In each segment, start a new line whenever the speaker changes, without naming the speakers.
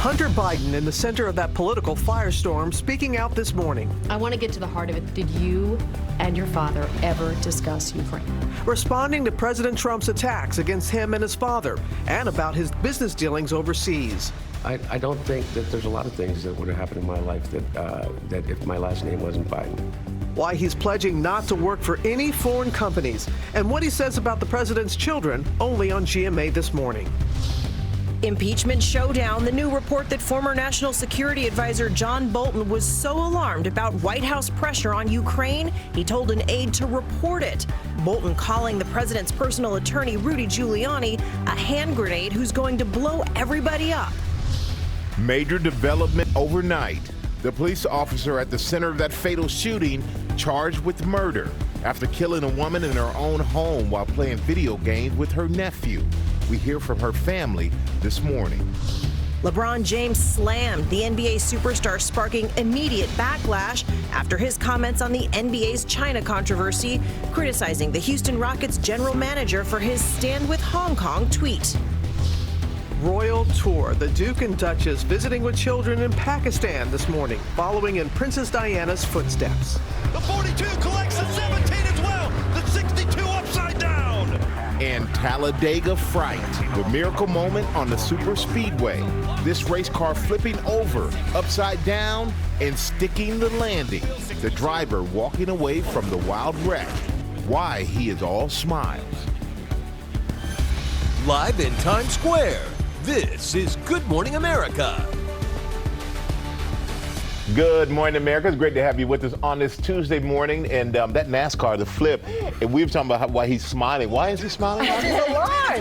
Hunter Biden in the center of that political firestorm, speaking out this morning.
I want to get to the heart of it. Did you and your father ever discuss Ukraine?
Responding to President Trump's attacks against him and his father, and about his business dealings overseas.
I don't think that there's a lot of things that would have happened in my life that if my last name wasn't Biden.
Why he's pledging not to work for any foreign companies, and what he says about the president's children, only on GMA this morning.
Impeachment showdown. The new report that former National Security Advisor John Bolton was so alarmed about White House pressure on Ukraine, he told an aide to report it. Bolton calling the president's personal attorney, Rudy Giuliani, a hand grenade who's going to blow everybody up.
Major development overnight. The police officer at the center of that fatal shooting charged with murder after killing a woman in her own home while playing video games with her nephew. We hear from her family this morning.
LeBron James slammed the NBA superstar, sparking immediate backlash after his comments on the NBA's China controversy, criticizing the Houston Rockets general manager for his Stand with Hong Kong tweet.
Royal tour. The Duke and Duchess visiting with children in Pakistan this morning, following in Princess Diana's footsteps.
The 42 collects the 17 as well. The 62 upside down.
And Talladega Fright, the miracle moment on the super speedway. This race car flipping over, upside down, and sticking the landing. The driver walking away from the wild wreck. Why he is all smiles.
Live in Times Square, this is Good Morning America.
Good morning, America. It's great to have you with us on this Tuesday morning. And that NASCAR, the flip, and we were talking about why he's smiling. Why is he smiling?
He's alive.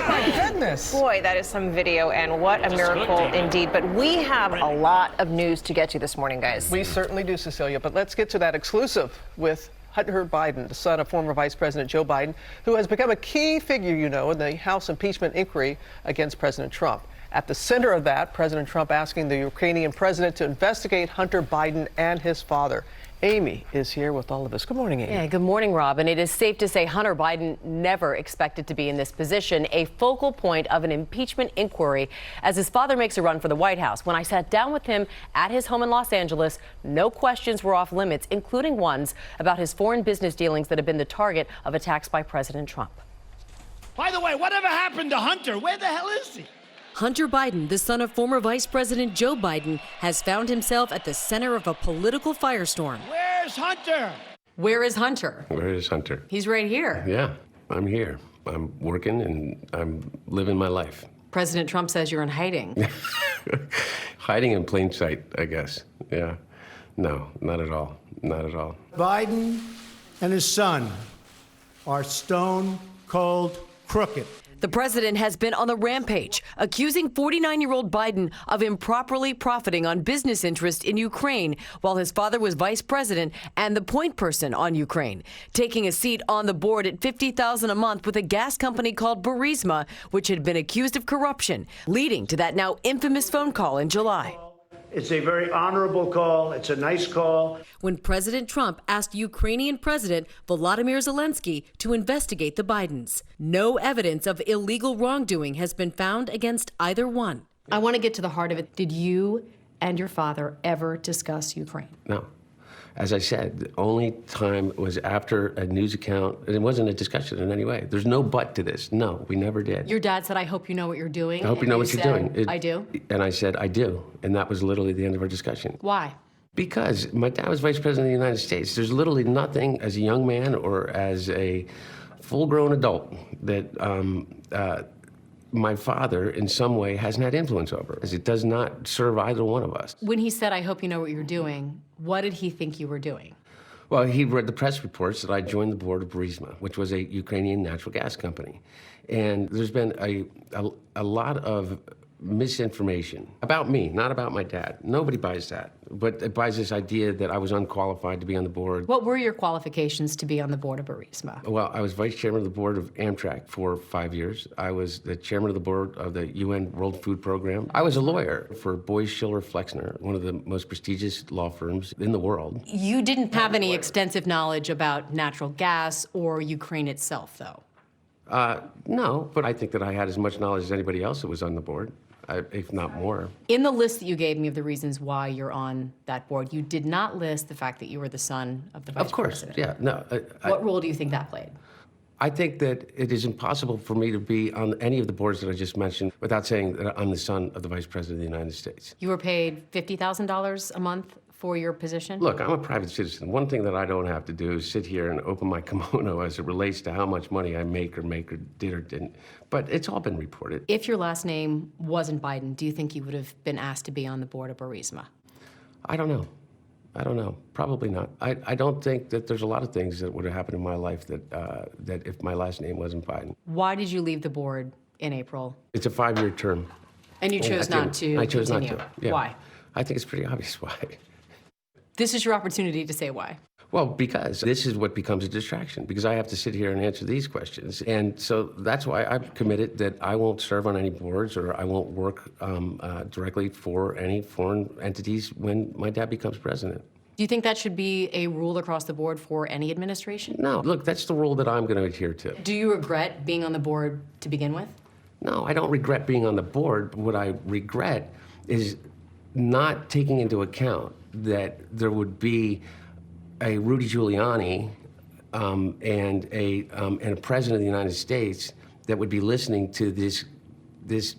My goodness.
Boy, that is some video, and what a miracle indeed. But we have a lot of news to get to this morning, guys.
We certainly do, Cecilia. But let's get to that exclusive with Hunter Biden, the son of former Vice President Joe Biden, who has become a key figure, you know, in the House impeachment inquiry against President Trump. At the center of that, President Trump asking the Ukrainian president to investigate Hunter Biden and his father. Amy is here with all of us. Good morning, Amy.
Yeah, good morning, Rob. And it is safe to say Hunter Biden never expected to be in this position, a focal point of an impeachment inquiry as his father makes a run for the White House. When I sat down with him at his home in Los Angeles, no questions were off limits, including ones about his foreign business dealings that have been the target of attacks by President Trump.
By the way, whatever happened to Hunter? Where the hell is he?
Hunter Biden, the son of former Vice President Joe Biden, has found himself at the center of a political firestorm.
Where's Hunter?
Where is Hunter?
Where is Hunter?
He's right here.
Yeah, I'm here. I'm working and I'm living my life.
President Trump says you're in hiding.
Hiding in plain sight, I guess. Yeah. No, not at all. Not at all.
Biden and his son are stone cold crooked.
The president has been on the rampage, accusing 49-year-old Biden of improperly profiting on business interest in Ukraine while his father was vice president and the point person on Ukraine, taking a seat on the board at $50,000 a month with a gas company called Burisma, which had been accused of corruption, leading to that now infamous phone call in July.
It's a very honorable call. It's a nice call.
When President Trump asked Ukrainian President Volodymyr Zelensky to investigate the Bidens. No evidence of illegal wrongdoing has been found against either one.
I want to get to the heart of it. Did you and your father ever discuss Ukraine?
No. As I said, the only time was after a news account. It wasn't a discussion in any way. There's no but to this. No, we never did.
Your dad said, I hope you know what you're doing.
I hope you know what you're doing.
I do?
And I said, I do. And that was literally the end of our discussion.
Why?
Because my dad was vice president of the United States. There's literally nothing as a young man or as a full-grown adult that my father in some way hasn't had influence over. It does not serve either one of us.
When he said, I hope you know what you're doing, what did he think you were doing?
Well, he read the press reports that I joined the board of Burisma, which was a Ukrainian natural gas company. And there's been a lot of misinformation about me, not about my dad. Nobody buys that, but it buys this idea that I was unqualified to be on the board.
What were your qualifications to be on the board of Burisma?
Well, I was vice chairman of the board of Amtrak for 5 years. I was the chairman of the board of the UN World Food Program. I was a lawyer for Boies Schiller Flexner, one of the most prestigious law firms in the world.
You didn't have any extensive knowledge about natural gas or Ukraine itself, though?
No, but I think that I had as much knowledge as anybody else that was on the board, if not more.
In the list that you gave me of the reasons why you're on that board, you did not list the fact that you were the son of the vice president.
Of course, yeah. No.
What role do you think that played?
I think that it is impossible for me to be on any of the boards that I just mentioned without saying that I'm the son of the Vice President of the United States.
You were paid $50,000 a month for your position?
Look, I'm a private citizen. One thing that I don't have to do is sit here and open my kimono as it relates to how much money I make or did or didn't. But it's all been reported.
If your last name wasn't Biden, do you think you would have been asked to be on the board of Burisma?
I don't know. Probably not. I don't think that there's a lot of things that would have happened in my life that if my last name wasn't Biden.
Why did you leave the board in April?
It's a 5-year term.
And you chose not to
I chose
continue.
not to. Yeah.
Why?
I think it's pretty obvious why.
This is your opportunity to say why.
Well, because this is what becomes a distraction, because I have to sit here and answer these questions. And so that's why I've committed that I won't serve on any boards or I won't work directly for any foreign entities when my dad becomes president.
Do you think that should be a rule across the board for any administration?
No, look, that's the rule that I'm going to adhere to.
Do you regret being on the board to begin with?
No, I don't regret being on the board. What I regret is not taking into account that there would be a Rudy Giuliani and a president of the United States that would be listening to this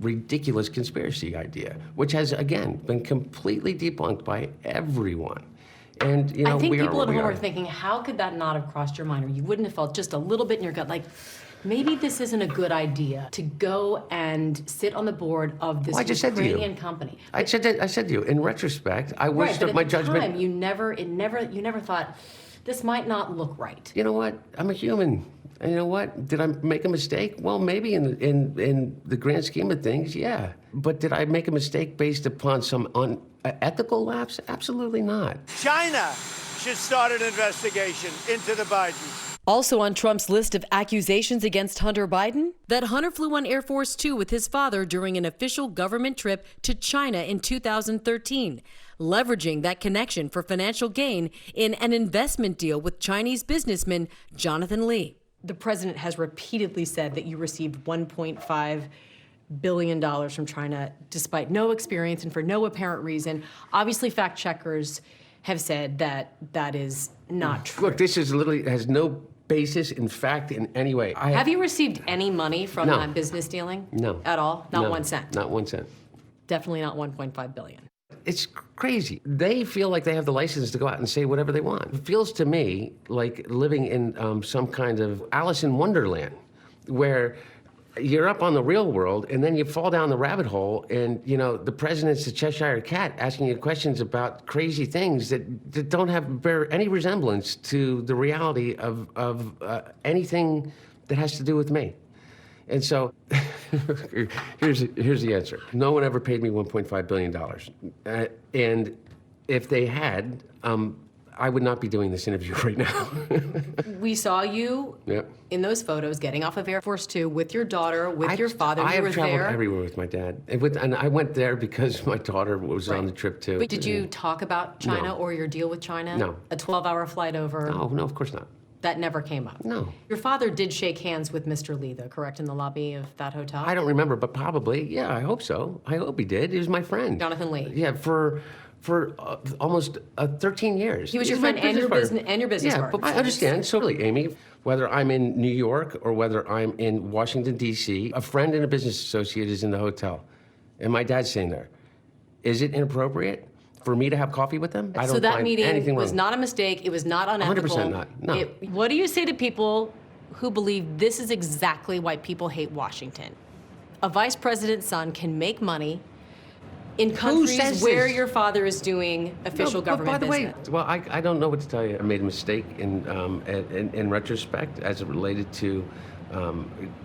ridiculous conspiracy idea, which has again been completely debunked by everyone. And you know,
I think
we
people
are
at
where we
home
are
are thinking, how could that not have crossed your mind, or you wouldn't have felt just a little bit in your gut, like maybe this isn't a good idea to go and sit on the board of this Ukrainian company.
I said to you, in retrospect, I wish
Right,
that
but
my
at the
judgment.
time, you never thought this might not look right.
You know what? I'm a human. And you know what? Did I make a mistake? Well, maybe in the grand scheme of things, yeah. But did I make a mistake based upon some unethical lapse? Absolutely not.
China should start an investigation into the Bidens.
Also on Trump's list of accusations against Hunter Biden, that Hunter flew on Air Force Two with his father during an official government trip to China in 2013, leveraging that connection for financial gain in an investment deal with Chinese businessman Jonathan Lee.
The president has repeatedly said that you received $1.5 billion from China despite no experience and for no apparent reason. Obviously, fact checkers have said that that is not true.
Look, this is literally has no basis in fact in any way.
Have you received any money from
No.
that business dealing?
No.
At all? Not
No,
1 cent?
Not 1 cent.
Definitely not 1.5 billion.
It's crazy. They feel like they have the license to go out and say whatever they want. It feels to me like living in some kind of Alice in Wonderland, where you're up on the real world and then you fall down the rabbit hole and, you know, the president's the Cheshire Cat asking you questions about crazy things that don't bear any resemblance to the reality of anything that has to do with me. And so here's the answer. No one ever paid me $1.5 billion. And if they had, I would not be doing this interview right now.
We saw you in those photos getting off of Air Force Two with your daughter, with your father.
I
You were
have traveled
there.
everywhere with my dad. And I went there because my daughter was on the trip too.
But did you talk about China
No.
or your deal with China?
No.
A 12-hour flight over?
No, of course not.
That never came up?
No.
Your father did shake hands with Mr. Lee, though, correct, in the lobby of that hotel?
I don't remember, but probably. Yeah, I hope so. I hope he did. He was my friend.
Jonathan Lee.
Yeah, for almost 13 years.
He was your
He's my
friend and your
partner.
business
Yeah,
partner.
but I understand. So really, Amy, whether I'm in New York or whether I'm in Washington, D.C., a friend and a business associate is in the hotel, and my dad's sitting there. Is it inappropriate for me to have coffee with them? I don't
So that
find
meeting
anything
was
wrong.
not a mistake. It was not unethical.
100% not. No.
What do you say to people who believe this is exactly why people hate Washington? A vice president's son can make money in countries
says
where
this?
your father is creating official government
By the
business.
way, well, I don't know what to tell you. I made a mistake in retrospect as it related to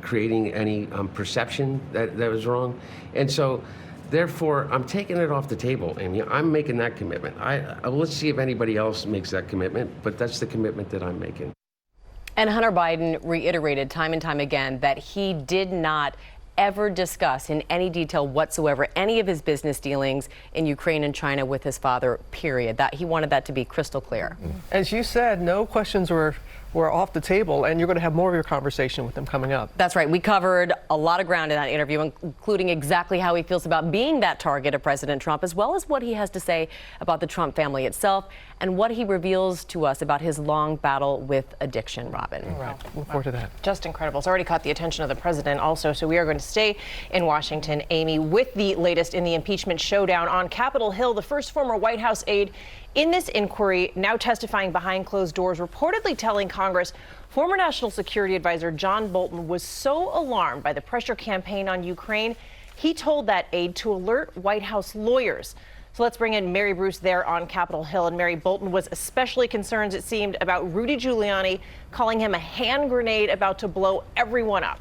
creating any perception that was wrong. And so, therefore, I'm taking it off the table, Amy. I'm making that commitment. Let's see if anybody else makes that commitment, but that's the commitment that I'm making.
And Hunter Biden reiterated time and time again that he did not ever discuss in any detail whatsoever any of his business dealings in Ukraine and China with his father, period. That he wanted that to be crystal clear.
As you said, no questions were were off the table, and you're going to have more of your conversation with them coming up.
That's right. We covered a lot of ground in that interview, including exactly how he feels about being that target of President Trump, as well as what he has to say about the Trump family itself and what he reveals to us about his long battle with addiction, Robin.
All right. Look forward to that.
Just incredible. It's already caught the attention of the president also. So we are going to stay in Washington, Amy, with the latest in the impeachment showdown on Capitol Hill. The first former White House aide in this inquiry, now testifying behind closed doors, reportedly telling Congress former National Security Advisor John Bolton was so alarmed by the pressure campaign on Ukraine, he told that aide to alert White House lawyers. So let's bring in Mary Bruce there on Capitol Hill. And Mary, Bolton was especially concerned, it seemed, about Rudy Giuliani, calling him a hand grenade about to blow everyone up.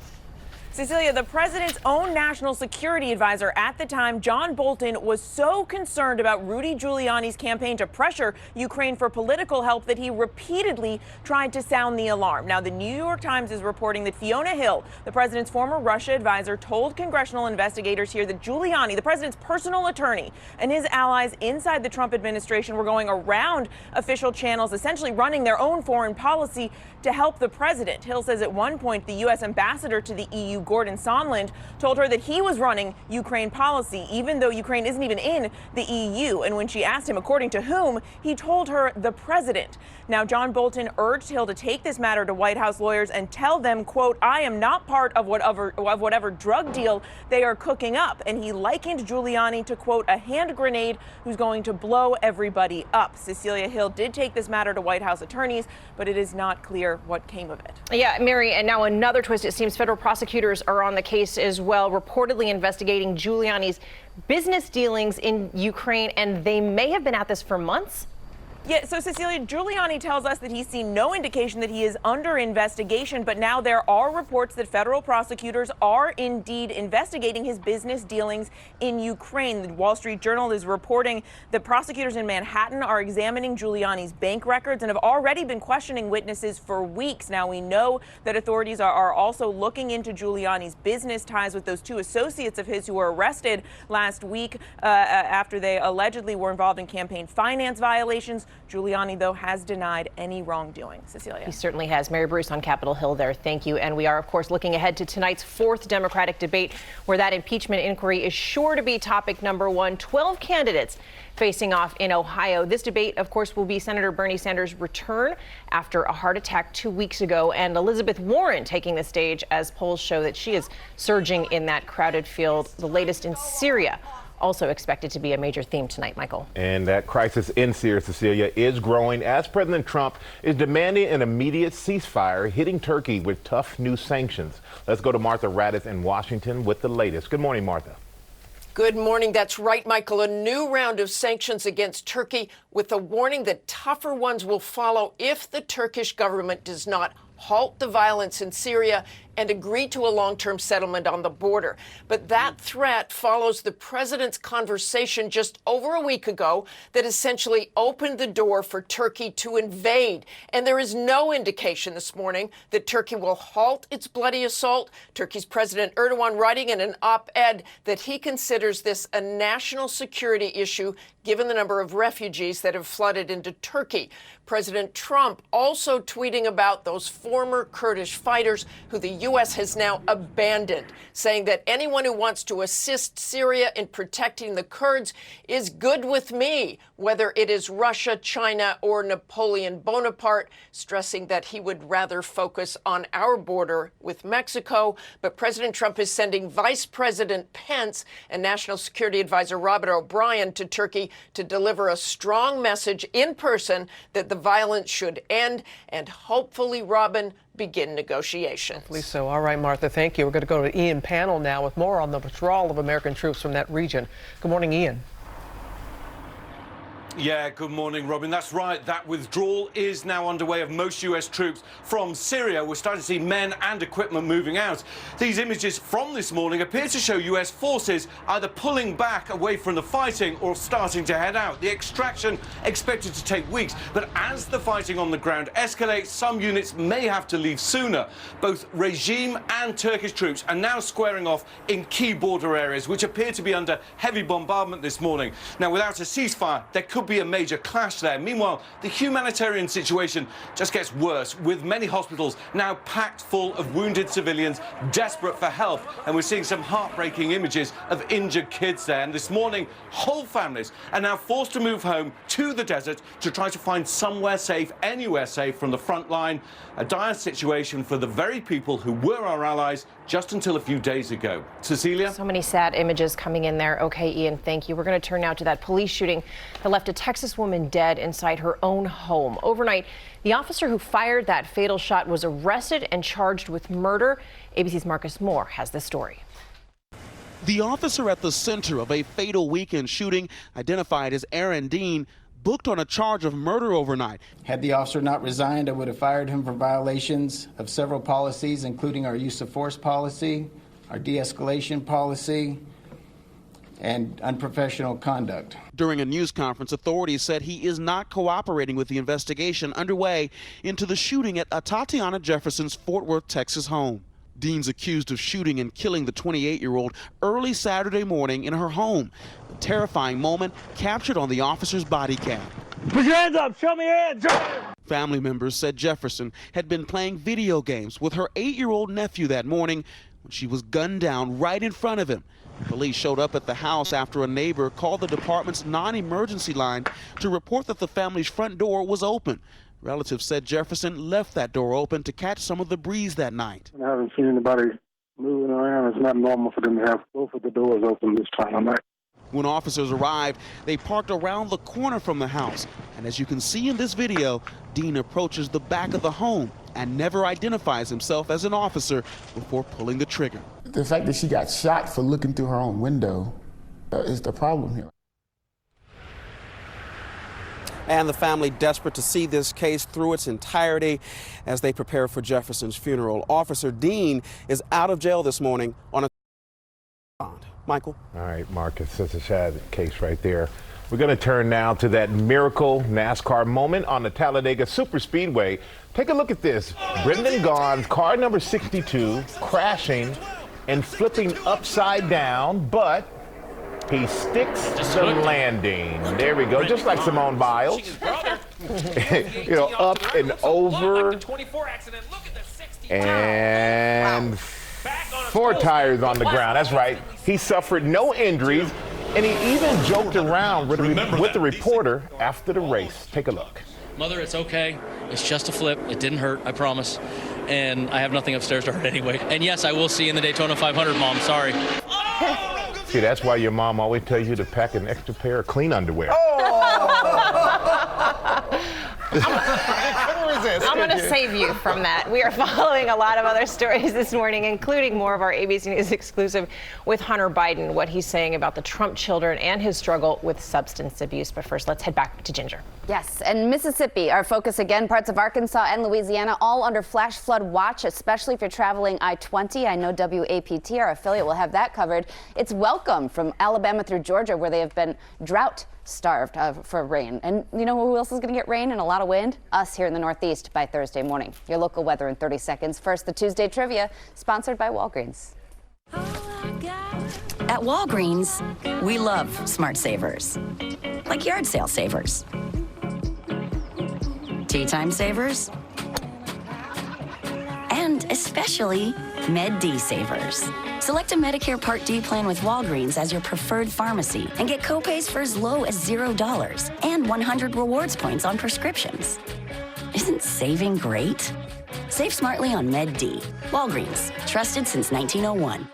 Cecilia, the president's own national security advisor at the time, John Bolton, was so concerned about Rudy Giuliani's campaign to pressure Ukraine for political help that he repeatedly tried to sound the alarm. Now, the New York Times is reporting that Fiona Hill, the president's former Russia advisor, told congressional investigators here that Giuliani, the president's personal attorney, and his allies inside the Trump administration were going around official channels, essentially running their own foreign policy to help the president. Hill says at one point the U.S. ambassador to the EU, Gordon Sondland, told her that he was running Ukraine policy, even though Ukraine isn't even in the EU. And when she asked him, according to whom, he told her the president. Now, John Bolton urged Hill to take this matter to White House lawyers and tell them, quote, I am not part of whatever drug deal they are cooking up. And he likened Giuliani to, quote, a hand grenade who's going to blow everybody up. Cecilia, Hill did take this matter to White House attorneys, but it is not clear what came of it.
Yeah, Mary, and now another twist. It seems federal prosecutors are on the case as well, reportedly investigating Giuliani's business dealings in Ukraine, and they may have been at this for months.
Yeah, so Cecilia, Giuliani tells us that he's seen no indication that he is under investigation, but now there are reports that federal prosecutors are indeed investigating his business dealings in Ukraine. The Wall Street Journal is reporting that prosecutors in Manhattan are examining Giuliani's bank records and have already been questioning witnesses for weeks. Now, we know that authorities are also looking into Giuliani's business ties with those two associates of his who were arrested last week after they allegedly were involved in campaign finance violations. Giuliani, though, has denied any wrongdoing. Cecilia.
He certainly has. Mary Bruce on Capitol Hill there. Thank you. And we are, of course, looking ahead to tonight's fourth Democratic debate, where that impeachment inquiry is sure to be topic number one. 12 candidates facing off in Ohio. This debate, of course, will be Senator Bernie Sanders' return after a heart attack 2 weeks ago, and Elizabeth Warren taking the stage as polls show that she is surging in that crowded field. The latest in Syria also expected to be a major theme tonight, Michael.
And that crisis in Syria, Cecilia, is growing as President Trump is demanding an immediate ceasefire, hitting Turkey with tough new sanctions. Let's go to Martha Raddatz in Washington with the latest. Good morning, Martha.
Good morning. That's right, Michael. A new round of sanctions against Turkey with a warning that tougher ones will follow if the Turkish government does not halt the violence in Syria and agree to a long-term settlement on the border. But that threat follows the president's conversation just over a week ago that essentially opened the door for Turkey to invade. And there is no indication this morning that Turkey will halt its bloody assault. Turkey's President Erdogan writing in an op-ed that he considers this a national security issue given the number of refugees that have flooded into Turkey. President Trump also tweeting about those former Kurdish fighters who the U.S. has now abandoned, saying that anyone who wants to assist Syria in protecting the Kurds is good with me, whether it is Russia, China, or Napoleon Bonaparte, stressing that he would rather focus on our border with Mexico. But President Trump is sending Vice President Pence and National Security Advisor Robert O'Brien to Turkey to deliver a strong message in person that the violence should end and hopefully, Robin, begin negotiations.
Hopefully so. All right, Martha, thank you. We're going to go to Ian Panel now with more on the withdrawal of American troops from that region. Good morning, Ian.
Yeah, good morning, Robin. That's right. That withdrawal is now underway of most U.S. troops from Syria. We're starting to see men and equipment moving out. These images from this morning appear to show U.S. forces either pulling back away from the fighting or starting to head out. The extraction expected to take weeks, but as the fighting on the ground escalates, some units may have to leave sooner. Both regime and Turkish troops are now squaring off in key border areas, which appear to be under heavy bombardment this morning. Now, without a ceasefire, there could could be a major clash there. Meanwhile, the humanitarian situation just gets worse, with many hospitals now packed full of wounded civilians desperate for help. And we're seeing some heartbreaking images of injured kids there. And this morning, whole families are now forced to move home to the desert to try to find somewhere safe, anywhere safe from the front line. A dire situation for the very people who were our allies just until a few days ago. Cecilia?
So many sad images coming in there. Okay, Ian, thank you. We're going to turn now to that police shooting that left a Texas woman dead inside her own home. Overnight, the officer who fired that fatal shot was arrested and charged with murder. ABC's Marcus Moore has this story.
The officer at the center of a fatal weekend shooting, identified as Aaron Dean, booked on a charge of murder overnight.
Had the officer not resigned, I would have fired him for violations of several policies, including our use of force policy, our de-escalation policy, and unprofessional conduct.
During a news conference, authorities said he is not cooperating with the investigation underway into the shooting at Tatiana Jefferson's Fort Worth, Texas home. Dean's accused of shooting and killing the 28-year-old early Saturday morning in her home. A terrifying moment captured on the officer's body cam.
Put your hands up, show me your hands.
Family members said Jefferson had been playing video games with her 8-year-old nephew that morning when she was gunned down right in front of him. Police showed up at the house after a neighbor called the department's non-emergency line to report that the family's front door was open. Relatives said Jefferson left that door open to catch some of the breeze that night.
I haven't seen anybody moving around. It's not normal for them to have both of the doors open this time of night.
When officers arrived, they parked around the corner from the house. And as you can see in this video, Dean approaches the back of the home and never identifies himself as an officer before pulling the trigger.
The fact that she got shot for looking through her own window is the problem here.
And the family desperate to see this case through its entirety as they prepare for Jefferson's funeral. Officer Dean is out of jail this morning on a bond. Michael?
All right, Marcus, that's a sad case right there. We're going to turn now to that miracle NASCAR moment on the Talladega Superspeedway. Take a look at this. Brendan Gaughan's car number 62 crashing and flipping upside down, but he sticks the landing. There we go, just like Simone Biles. You know, up and over. And 4 tires on the ground. That's right. He suffered no injuries, and he even joked around with the reporter after the race. Take a look.
Mother, it's okay. It's just a flip. It didn't hurt, I promise. And I have nothing upstairs to hurt anyway. And yes, I will see you in the Daytona 500, Mom. Sorry.
See, that's why your mom always tells you to pack an extra pair of clean underwear.
I'm going to save you from that. We are following a lot of other stories this morning, including more of our ABC News exclusive with Hunter Biden, what he's saying about the Trump children and his struggle with substance abuse. But first, let's head back to Ginger.
Yes, and Mississippi, our focus again, parts of Arkansas and Louisiana, all under flash flood watch, especially if you're traveling I-20. I know WAPT, our affiliate, will have that covered. It's welcome from Alabama through Georgia, where they have been drought-starved for rain. And you know who else is going to get rain and a lot of wind? Us here in the Northeast by Thursday morning. Your local weather in 30 seconds. First, the Tuesday Trivia, sponsored by Walgreens.
At Walgreens, we love smart savers, like yard sale savers, tea time savers, and especially Med D savers. Select a Medicare Part D plan with Walgreens as your preferred pharmacy and get copays for as low as $0 and 100 rewards points on prescriptions. Isn't saving great? Save smartly on Med D. Walgreens, trusted since 1901.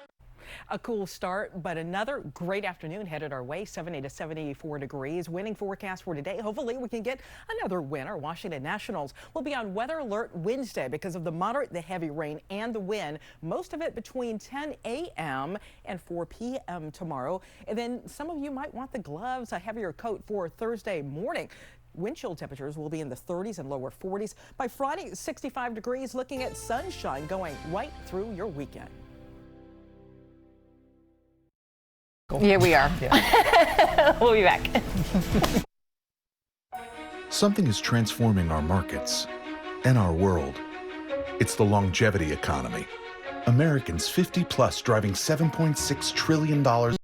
A cool start, but another great afternoon headed our way. 70 to 74 degrees. Winning forecast for today. Hopefully we can get another winner. Washington Nationals will be on weather alert Wednesday because of the moderate, the heavy rain and the wind. Most of it between 10 a.m. and 4 p.m. tomorrow. And then some of you might want the gloves, a heavier coat for Thursday morning. Wind chill temperatures will be in the 30s and lower 40s. By Friday, 65 degrees, looking at sunshine going right through your weekend.
Yeah, we are. Yeah. We'll be back.
Something is transforming our markets and our world. It's the longevity economy. Americans 50 plus driving $7.6 trillion